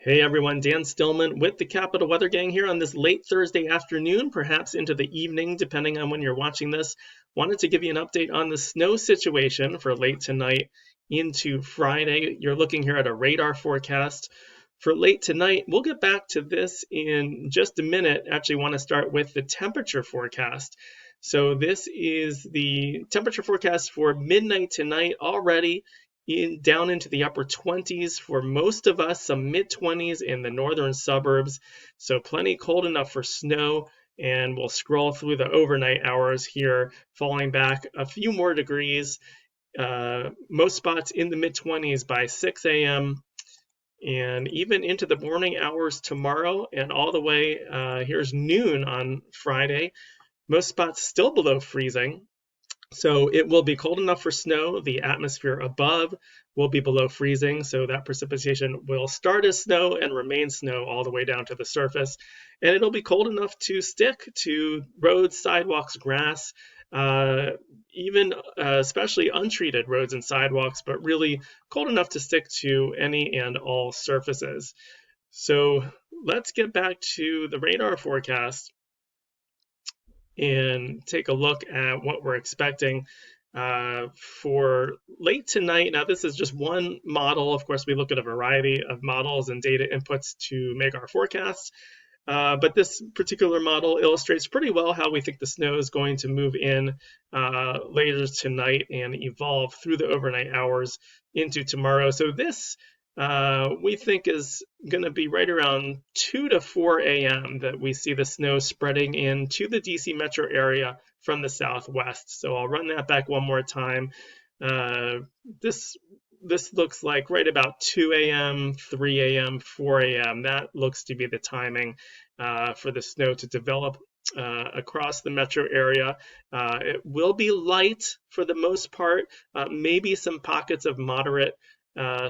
Hey everyone, Dan Stillman with the Capital Weather Gang here on this late Thursday afternoon, perhaps into the evening, depending on when you're watching this. Wanted to give you an update on the snow situation for late tonight into Friday. You're looking here at a radar forecast for late tonight. We'll get back to this in just a minute. Actually, want to start with the temperature forecast. So this is the temperature forecast for midnight tonight already down into the upper 20s for most of us, some mid 20s in the northern suburbs. So plenty cold enough for snow. And we'll scroll through the overnight hours here, falling back a few more degrees. Most spots in the mid 20s by 6 a.m. and even into the morning hours tomorrow and all the way here's noon on Friday. Most spots still below freezing. So it will be cold enough for snow. The atmosphere above will be below freezing. So that precipitation will start as snow and remain snow all the way down to the surface. And it'll be cold enough to stick to roads, sidewalks, grass, even especially untreated roads and sidewalks, but really cold enough to stick to any and all surfaces. So let's get back to the radar forecast and take a look at what we're expecting for late tonight. Now, this is just one model. Of course, we look at a variety of models and data inputs to make our forecasts. But this particular model illustrates pretty well how we think the snow is going to move in later tonight and evolve through the overnight hours into tomorrow. So this we think is going to be right around 2 to 4 a.m. that we see the snow spreading into the DC metro area from the southwest. So I'll run that back one more time. This looks like right about 2 a.m., 3 a.m., 4 a.m. That looks to be the timing for the snow to develop across the metro area. It will be light for the most part, maybe some pockets of moderate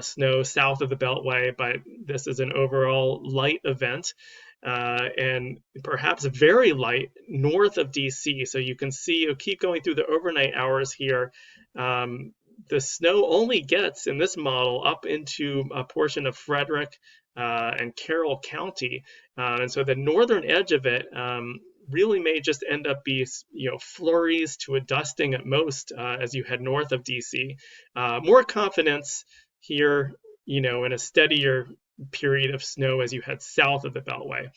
snow south of the Beltway, but this is an overall light event. And perhaps very light north of DC. So you can see, you keep going through the overnight hours here. The snow only gets in this model up into a portion of Frederick and Carroll County. And so the northern edge of it really may just end up be, flurries to a dusting at most as you head north of DC. More confidence here, in a steadier period of snow as you head south of the Beltway.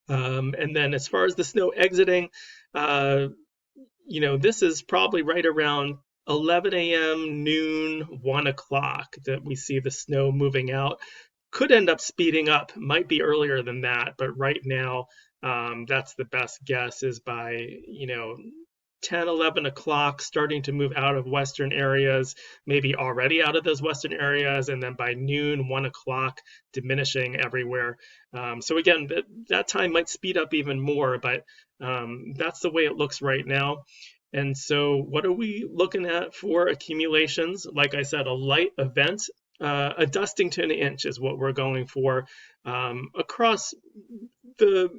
And then as far as the snow exiting, this is probably right around 11 a.m., noon, 1 o'clock that we see the snow moving out. Could end up speeding up, might be earlier than that, but right now that's the best guess, is by 10, 11 o'clock starting to move out of western areas, maybe already out of those western areas, and then by noon, 1 o'clock, diminishing everywhere. So again, that time might speed up even more, but that's the way it looks right now. And so what are we looking at for accumulations? Like I said, a light event. A dusting to an inch is what we're going for across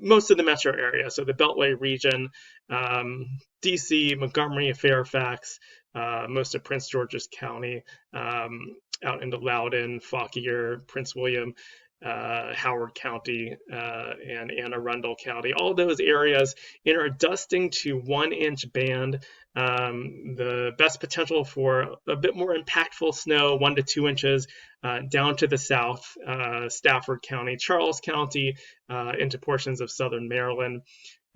most of the metro area. So the Beltway region, DC, Montgomery, Fairfax, most of Prince George's County, out into Loudoun, Fauquier, Prince William, Howard County, and Anne Arundel County. All those areas in our dusting to 1 inch band. The best potential for a bit more impactful snow, 1 to 2 inches, down to the south, Stafford County, Charles County, into portions of southern Maryland.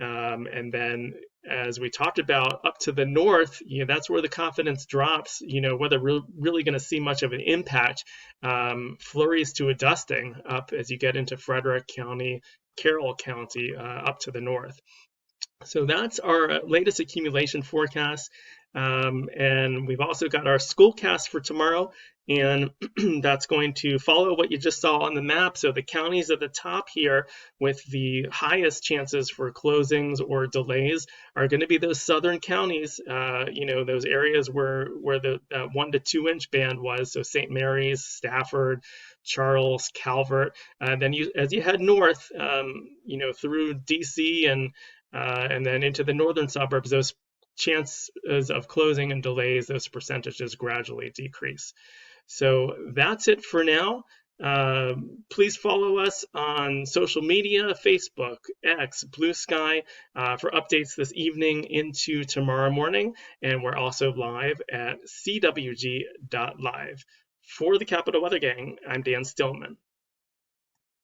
And then, as we talked about, up to the north, that's where the confidence drops, whether we're really going to see much of an impact. Flurries to a dusting up as you get into Frederick County, Carroll County, up to the north. So that's our latest accumulation forecast. And we've also got our schoolcast for tomorrow, and that's going to follow what you just saw on the map. So the counties at the top here with the highest chances for closings or delays are going to be those southern counties, those areas where the 1 to 2 inch band was. So St. Mary's, Stafford, Charles, Calvert. Then as you head north, through DC and then into the northern suburbs, those chances of closing and delays, those percentages gradually decrease. So that's it for now. Please follow us on social media, Facebook, X, Blue Sky, for updates this evening into tomorrow morning. And we're also live at cwg.live. For the Capital Weather Gang, I'm Dan Stillman.